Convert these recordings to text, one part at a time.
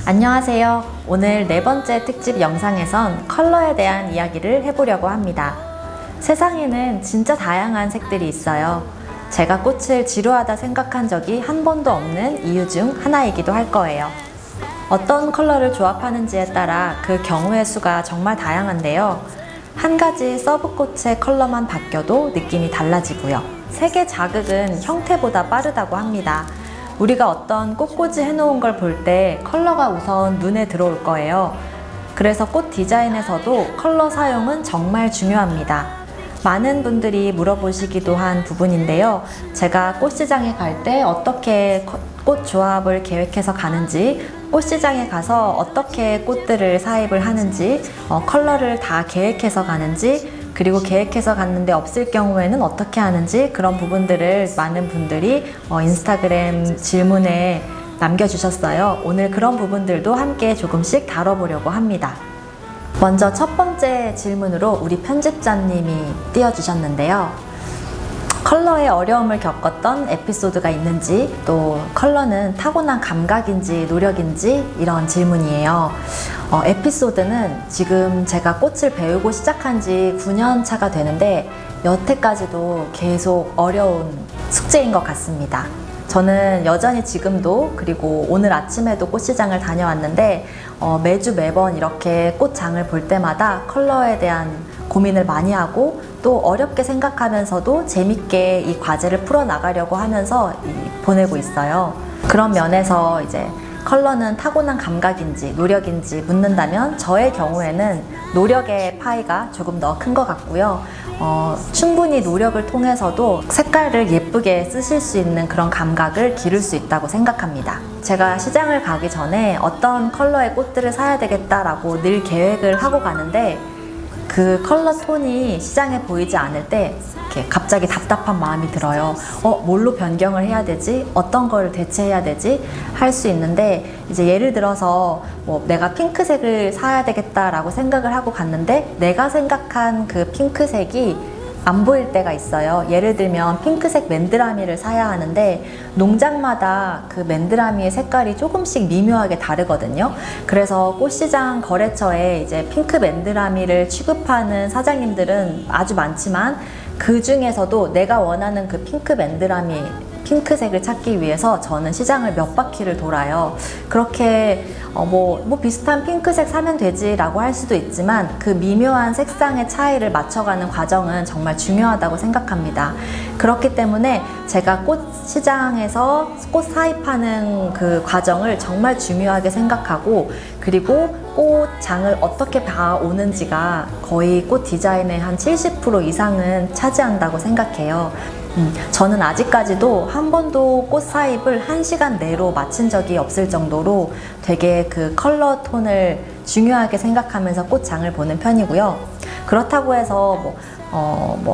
안녕하세요. 오늘 네 번째 특집 영상에선 컬러에 대한 이야기를 해보려고 합니다. 세상에는 진짜 다양한 색들이 있어요. 제가 꽃을 지루하다 생각한 적이 한 번도 없는 이유 중 하나이기도 할 거예요. 어떤 컬러를 조합하는지에 따라 그 경우의 수가 정말 다양한데요. 한 가지 서브꽃의 컬러만 바뀌어도 느낌이 달라지고요. 색의 자극은 형태보다 빠르다고 합니다. 우리가 어떤 꽃꽂이 해놓은 걸 볼 때 컬러가 우선 눈에 들어올 거예요. 그래서 꽃 디자인에서도 컬러 사용은 정말 중요합니다. 많은 분들이 물어보시기도 한 부분인데요. 제가 꽃시장에 갈 때 어떻게 꽃 조합을 계획해서 가는지, 꽃시장에 가서 어떻게 꽃들을 사입을 하는지, 컬러를 다 계획해서 가는지, 그리고 계획해서 갔는데 없을 경우에는 어떻게 하는지, 그런 부분들을 많은 분들이 인스타그램 질문에 남겨주셨어요. 오늘 그런 부분들도 함께 조금씩 다뤄보려고 합니다. 먼저 첫 번째 질문으로 우리 편집자님이 띄워주셨는데요. 컬러에 어려움을 겪었던 에피소드가 있는지, 또 컬러는 타고난 감각인지 노력인지, 이런 질문이에요. 에피소드는 지금 제가 꽃을 배우고 시작한 지 9년 차가 되는데 여태까지도 계속 어려운 숙제인 것 같습니다. 저는 여전히 지금도, 그리고 오늘 아침에도 꽃시장을 다녀왔는데 매번 이렇게 꽃장을 볼 때마다 컬러에 대한 고민을 많이 하고, 또 어렵게 생각하면서도 재밌게 이 과제를 풀어나가려고 하면서 보내고 있어요. 그런 면에서 이제 컬러는 타고난 감각인지 노력인지 묻는다면, 저의 경우에는 노력의 파이가 조금 더 큰 것 같고요. 충분히 노력을 통해서도 색깔을 예쁘게 쓰실 수 있는 그런 감각을 기를 수 있다고 생각합니다. 제가 시장을 가기 전에 어떤 컬러의 꽃들을 사야 되겠다라고 늘 계획을 하고 가는데, 그 컬러 톤이 시장에 보이지 않을 때 이렇게 갑자기 답답한 마음이 들어요. 뭘로 변경을 해야 되지? 어떤 걸 대체해야 되지? 할 수 있는데, 이제 예를 들어서 내가 핑크색을 사야 되겠다라고 생각을 하고 갔는데 내가 생각한 그 핑크색이 안 보일 때가 있어요. 예를 들면 핑크색 맨드라미를 사야 하는데 농장마다 그 맨드라미의 색깔이 조금씩 미묘하게 다르거든요. 그래서 꽃시장 거래처에 이제 핑크 맨드라미를 취급하는 사장님들은 아주 많지만, 그 중에서도 내가 원하는 그 핑크 맨드라미, 핑크색을 찾기 위해서 저는 시장을 몇 바퀴를 돌아요. 그렇게 비슷한 핑크색 사면 되지 라고 할 수도 있지만, 그 미묘한 색상의 차이를 맞춰가는 과정은 정말 중요하다고 생각합니다. 그렇기 때문에 제가 꽃 시장에서 꽃 사입하는 그 과정을 정말 중요하게 생각하고, 그리고 꽃장을 어떻게 봐오는지가 거의 꽃 디자인의 한 70% 이상은 차지한다고 생각해요. 저는 아직까지도 한 번도 꽃 사입을 1시간 내로 마친 적이 없을 정도로 되게 그 컬러 톤을 중요하게 생각하면서 꽃장을 보는 편이고요. 그렇다고 해서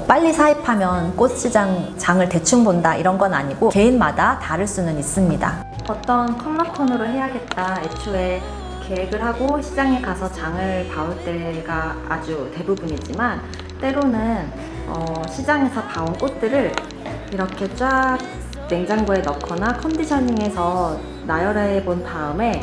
빨리 사입하면 꽃시장 장을 대충 본다, 이런 건 아니고 개인마다 다를 수는 있습니다. 어떤 컬러 톤으로 해야겠다 애초에 계획을 하고 시장에 가서 장을 봐올 때가 아주 대부분이지만, 때로는 시장에서 봐온 꽃들을 이렇게 쫙 냉장고에 넣거나 컨디셔닝해서 나열해 본 다음에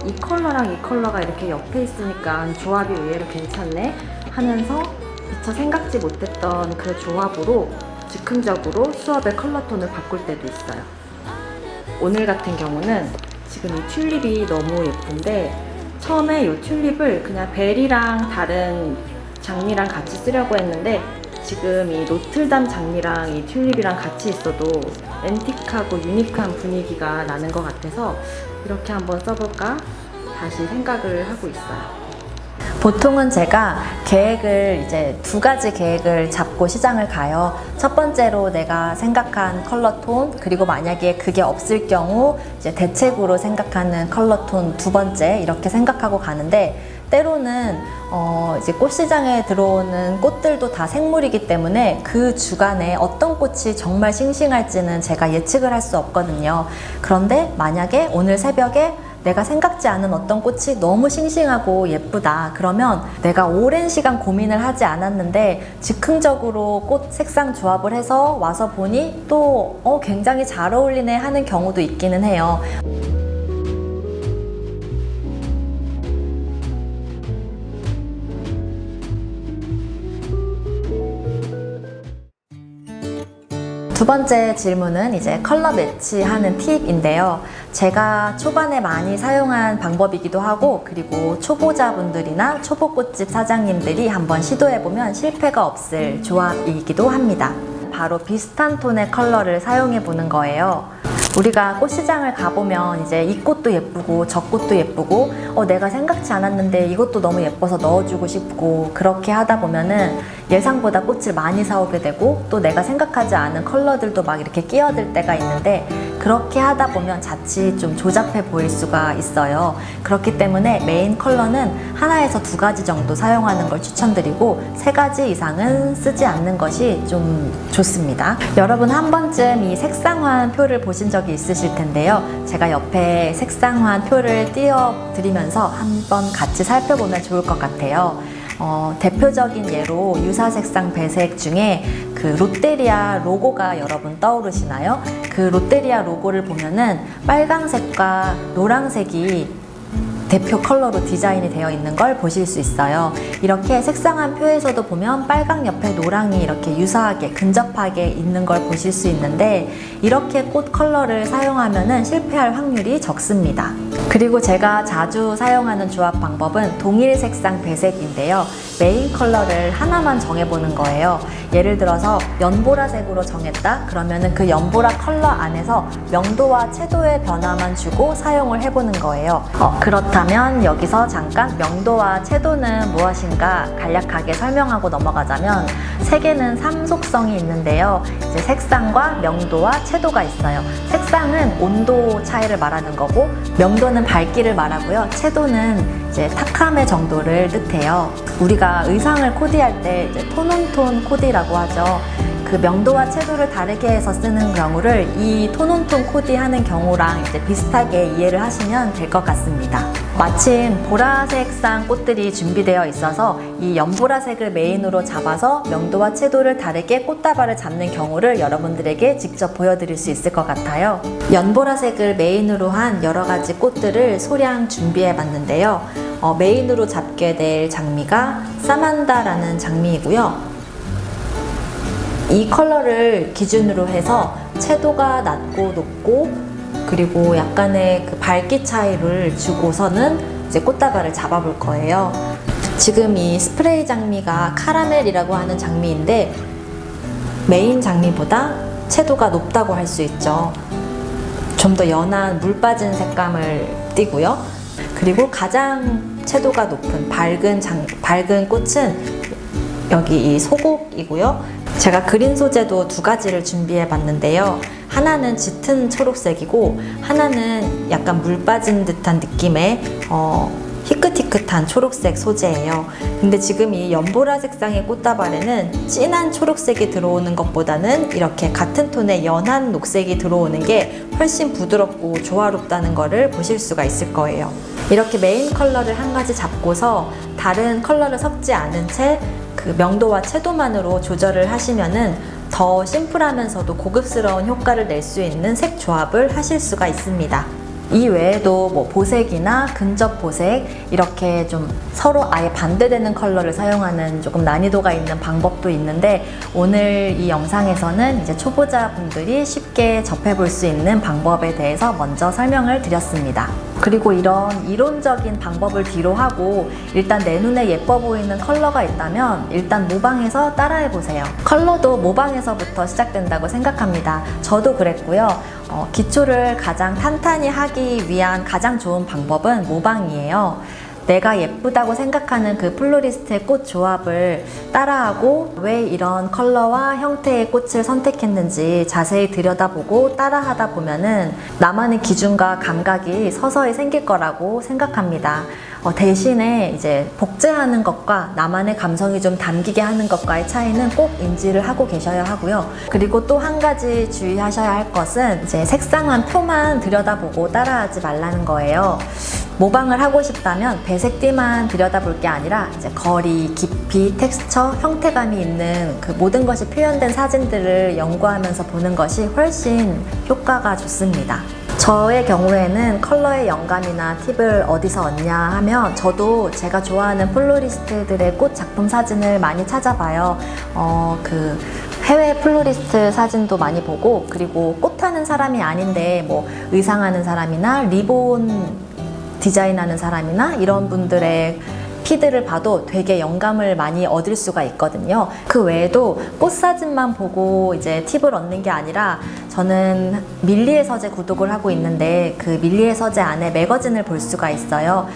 이 컬러랑 이 컬러가 이렇게 옆에 있으니까 조합이 의외로 괜찮네 하면서 미처 생각지 못했던 그 조합으로 즉흥적으로 수업의 컬러톤을 바꿀 때도 있어요. 오늘 같은 경우는 지금 이 튤립이 너무 예쁜데, 처음에 이 튤립을 그냥 벨이랑 다른 장미랑 같이 쓰려고 했는데, 지금 이 노틀담 장미랑 이 튤립이랑 같이 있어도 앤틱하고 유니크한 분위기가 나는 것 같아서 이렇게 한번 써볼까 다시 생각을 하고 있어요. 보통은 제가 계획을 이제 2가지 계획을 잡고 시장을 가요. 첫 번째로 내가 생각한 컬러 톤, 그리고 만약에 그게 없을 경우 이제 대책으로 생각하는 컬러 톤 2번째, 이렇게 생각하고 가는데, 때로는 이제 꽃시장에 들어오는 꽃들도 다 생물이기 때문에 그 주간에 어떤 꽃이 정말 싱싱할지는 제가 예측을 할 수 없거든요. 그런데 만약에 오늘 새벽에 내가 생각지 않은 어떤 꽃이 너무 싱싱하고 예쁘다, 그러면 내가 오랜 시간 고민을 하지 않았는데 즉흥적으로 꽃 색상 조합을 해서 와서 보니 또 굉장히 잘 어울리네 하는 경우도 있기는 해요. 두 번째 질문은 이제 컬러 매치하는 팁인데요. 제가 초반에 많이 사용한 방법이기도 하고, 그리고 초보자분들이나 초보 꽃집 사장님들이 한번 시도해보면 실패가 없을 조합이기도 합니다. 바로 비슷한 톤의 컬러를 사용해 보는 거예요. 우리가 꽃시장을 가보면 이제 이 꽃도 예쁘고 저 꽃도 예쁘고 내가 생각지 않았는데 이것도 너무 예뻐서 넣어주고 싶고, 그렇게 하다 보면은 예상보다 꽃을 많이 사오게 되고, 또 내가 생각하지 않은 컬러들도 막 이렇게 끼어들 때가 있는데, 그렇게 하다 보면 자칫 좀 조잡해 보일 수가 있어요. 그렇기 때문에 메인 컬러는 하나에서 두 가지 정도 사용하는 걸 추천드리고, 세 가지 이상은 쓰지 않는 것이 좀 좋습니다. 여러분 한 번쯤 이 색상환 표를 보신 적이 있으실 텐데요. 제가 옆에 색상환 표를 띄워드리면서 한번 같이 살펴보면 좋을 것 같아요. 대표적인 예로 유사 색상 배색 중에 그 롯데리아 로고가 여러분 떠오르시나요? 그 롯데리아 로고를 보면은 빨강색과 노란색이 대표 컬러로 디자인이 되어 있는 걸 보실 수 있어요. 이렇게 색상한 표에서도 보면 빨강 옆에 노랑이 이렇게 유사하게 근접하게 있는 걸 보실 수 있는데, 이렇게 꽃 컬러를 사용하면은 실패할 확률이 적습니다. 그리고 제가 자주 사용하는 조합 방법은 동일 색상 배색인데요. 메인 컬러를 하나만 정해보는 거예요. 예를 들어서 연보라색으로 정했다? 그러면은 그 연보라 컬러 안에서 명도와 채도의 변화만 주고 사용을 해보는 거예요. 그렇다면 여기서 잠깐 명도와 채도는 무엇인가 간략하게 설명하고 넘어가자면, 색에는 3속성이 있는데요. 이제 색상과 명도와 채도가 있어요. 색상은 온도 차이를 말하는 거고, 명도는 밝기를 말하고요. 채도는 이제 탁함의 정도를 뜻해요. 우리가 의상을 코디할 때 이제 톤온톤 코디라고 하죠. 그 명도와 채도를 다르게 해서 쓰는 경우를 이 톤온톤 코디하는 경우랑 이제 비슷하게 이해를 하시면 될 것 같습니다. 마침 보라색상 꽃들이 준비되어 있어서 이 연보라색을 메인으로 잡아서 명도와 채도를 다르게 꽃다발을 잡는 경우를 여러분들에게 직접 보여드릴 수 있을 것 같아요. 연보라색을 메인으로 한 여러 가지 꽃들을 소량 준비해 봤는데요. 메인으로 잡게 될 장미가 사만다라는 장미이고요. 이 컬러를 기준으로 해서 채도가 낮고 높고, 그리고 약간의 그 밝기 차이를 주고서는 이제 꽃다발을 잡아볼 거예요. 지금 이 스프레이 장미가 카라멜이라고 하는 장미인데, 메인 장미보다 채도가 높다고 할 수 있죠. 좀 더 연한 물 빠진 색감을 띠고요. 그리고 가장 채도가 높은 밝은 꽃은 여기 이 소곡이고요. 제가 그린 소재도 두 가지를 준비해 봤는데요. 하나는 짙은 초록색이고, 하나는 약간 물 빠진 듯한 느낌의 희끗희끗한 초록색 소재예요. 근데 지금 이 연보라 색상의 꽃다발에는 진한 초록색이 들어오는 것보다는 이렇게 같은 톤의 연한 녹색이 들어오는 게 훨씬 부드럽고 조화롭다는 거를 보실 수가 있을 거예요. 이렇게 메인 컬러를 한 가지 잡고서 다른 컬러를 섞지 않은 채 그 명도와 채도만으로 조절을 하시면은 더 심플하면서도 고급스러운 효과를 낼 수 있는 색 조합을 하실 수가 있습니다. 이 외에도 뭐 보색이나 근접 보색, 이렇게 좀 서로 아예 반대되는 컬러를 사용하는 조금 난이도가 있는 방법도 있는데, 오늘 이 영상에서는 이제 초보자분들이 쉽게 접해볼 수 있는 방법에 대해서 먼저 설명을 드렸습니다. 그리고 이런 이론적인 방법을 뒤로 하고 일단 내 눈에 예뻐 보이는 컬러가 있다면 일단 모방해서 따라해보세요. 컬러도 모방에서부터 시작된다고 생각합니다. 저도 그랬고요. 기초를 가장 탄탄히 하기 위한 가장 좋은 방법은 모방이에요. 내가 예쁘다고 생각하는 그 플로리스트의 꽃 조합을 따라하고 왜 이런 컬러와 형태의 꽃을 선택했는지 자세히 들여다보고 따라하다 보면은 나만의 기준과 감각이 서서히 생길 거라고 생각합니다. 대신에 이제 복제하는 것과 나만의 감성이 좀 담기게 하는 것과의 차이는 꼭 인지를 하고 계셔야 하고요. 그리고 또 한 가지 주의하셔야 할 것은 이제 색상한 표만 들여다보고 따라하지 말라는 거예요. 모방을 하고 싶다면 배색띠만 들여다볼 게 아니라 이제 거리, 깊이, 텍스처, 형태감이 있는 그 모든 것이 표현된 사진들을 연구하면서 보는 것이 훨씬 효과가 좋습니다. 저의 경우에는 컬러의 영감이나 팁을 어디서 얻냐 하면 저도 제가 좋아하는 플로리스트들의 꽃 작품 사진을 많이 찾아봐요. 해외 플로리스트 사진도 많이 보고, 그리고 꽃하는 사람이 아닌데 뭐 의상하는 사람이나 리본 디자인하는 사람이나 이런 분들의 피드를 봐도 되게 영감을 많이 얻을 수가 있거든요. 그 외에도 꽃 사진만 보고 이제 팁을 얻는 게 아니라, 저는 밀리의 서재 구독을 하고 있는데 그 밀리의 서재 안에 매거진을 볼 수가 있어요.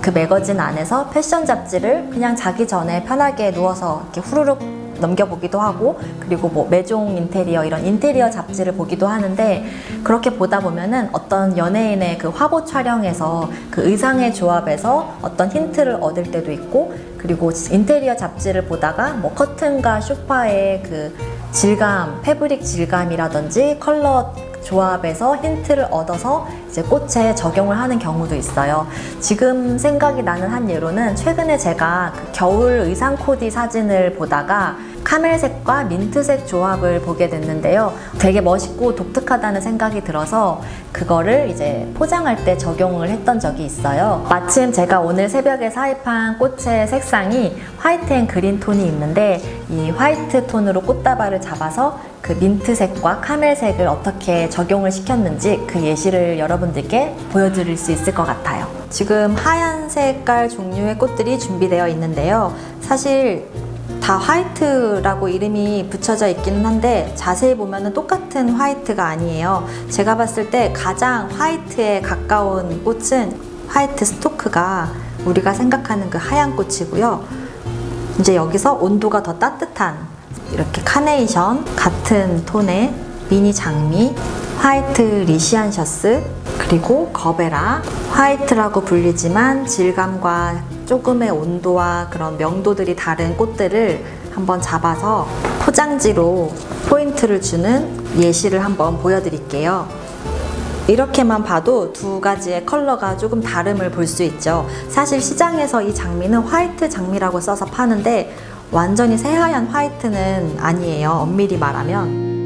그 매거진 안에서 패션 잡지를 그냥 자기 전에 편하게 누워서 이렇게 후루룩 넘겨보기도 하고, 그리고 뭐 매종 인테리어 이런 인테리어 잡지를 보기도 하는데, 그렇게 보다 보면은 어떤 연예인의 그 화보 촬영에서 그 의상의 조합에서 어떤 힌트를 얻을 때도 있고, 그리고 인테리어 잡지를 보다가 뭐 커튼과 소파의 그 질감, 패브릭 질감이라든지 컬러 조합에서 힌트를 얻어서 이제 꽃에 적용을 하는 경우도 있어요. 지금 생각이 나는 한 예로는, 최근에 제가 그 겨울 의상 코디 사진을 보다가 카멜색과 민트색 조합을 보게 됐는데요. 되게 멋있고 독특하다는 생각이 들어서 그거를 이제 포장할 때 적용을 했던 적이 있어요. 마침 제가 오늘 새벽에 사입한 꽃의 색상이 화이트 앤 그린 톤이 있는데, 이 화이트 톤으로 꽃다발을 잡아서 그 민트색과 카멜색을 어떻게 적용을 시켰는지 그 예시를 여러분들께 보여드릴 수 있을 것 같아요. 지금 하얀 색깔 종류의 꽃들이 준비되어 있는데요. 사실 다 화이트라고 이름이 붙여져 있기는 한데, 자세히 보면 똑같은 화이트가 아니에요. 제가 봤을 때 가장 화이트에 가까운 꽃은 화이트 스토크가 우리가 생각하는 그 하얀 꽃이고요. 이제 여기서 온도가 더 따뜻한 이렇게 카네이션 같은 톤의 미니 장미, 화이트 리시안셔스, 그리고 거베라, 화이트라고 불리지만 질감과 조금의 온도와 그런 명도들이 다른 꽃들을 한번 잡아서 포장지로 포인트를 주는 예시를 한번 보여드릴게요. 이렇게만 봐도 두 가지의 컬러가 조금 다름을 볼 수 있죠. 사실 시장에서 이 장미는 화이트 장미라고 써서 파는데 완전히 새하얀 화이트는 아니에요, 엄밀히 말하면.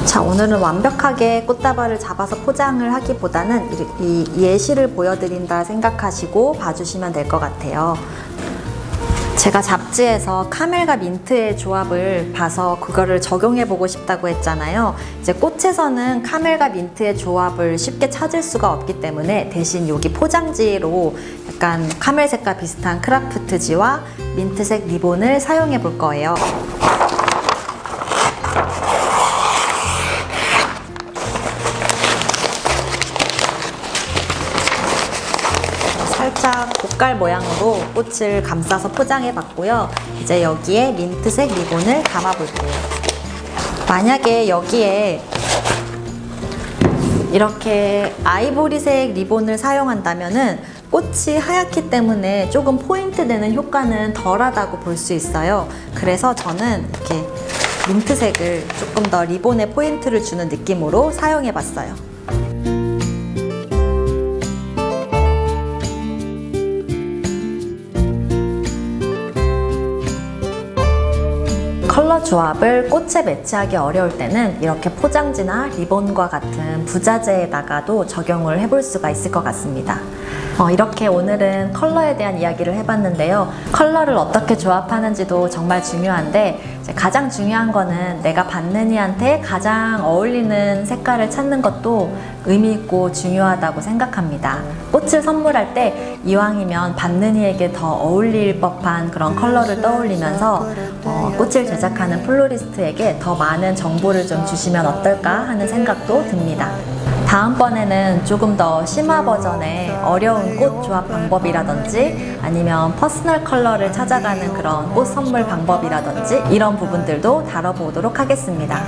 자, 오늘은 완벽하게 꽃다발을 잡아서 포장을 하기보다는 이 예시를 보여드린다 생각하시고 봐주시면 될 것 같아요. 제가 잡지에서 카멜과 민트의 조합을 봐서 그거를 적용해보고 싶다고 했잖아요. 이제 꽃에서는 카멜과 민트의 조합을 쉽게 찾을 수가 없기 때문에 대신 여기 포장지로 약간 카멜색과 비슷한 크라프트지와 민트색 리본을 사용해 볼 거예요. 살짝 고깔 모양으로 꽃을 감싸서 포장해 봤고요. 이제 여기에 민트색 리본을 감아 볼게요. 만약에 여기에 이렇게 아이보리색 리본을 사용한다면은 꽃이 하얗기 때문에 조금 포인트 되는 효과는 덜하다고 볼 수 있어요. 그래서 저는 이렇게 민트색을 조금 더 리본에 포인트를 주는 느낌으로 사용해 봤어요. 컬러 조합을 꽃에 매치하기 어려울 때는 이렇게 포장지나 리본과 같은 부자재에다가도 적용을 해볼 수가 있을 것 같습니다. 이렇게 오늘은 컬러에 대한 이야기를 해봤는데요. 컬러를 어떻게 조합하는지도 정말 중요한데, 이제 가장 중요한 거는 내가 받는 이한테 가장 어울리는 색깔을 찾는 것도 의미 있고 중요하다고 생각합니다. 꽃을 선물할 때 이왕이면 받는 이에게 더 어울릴 법한 그런 컬러를 떠올리면서 꽃을 제작하는 플로리스트에게 더 많은 정보를 좀 주시면 어떨까 하는 생각도 듭니다. 다음번에는 조금 더 심화 버전의 어려운 꽃 조합 방법이라든지 아니면 퍼스널 컬러를 찾아가는 그런 꽃 선물 방법이라든지 이런 부분들도 다뤄보도록 하겠습니다.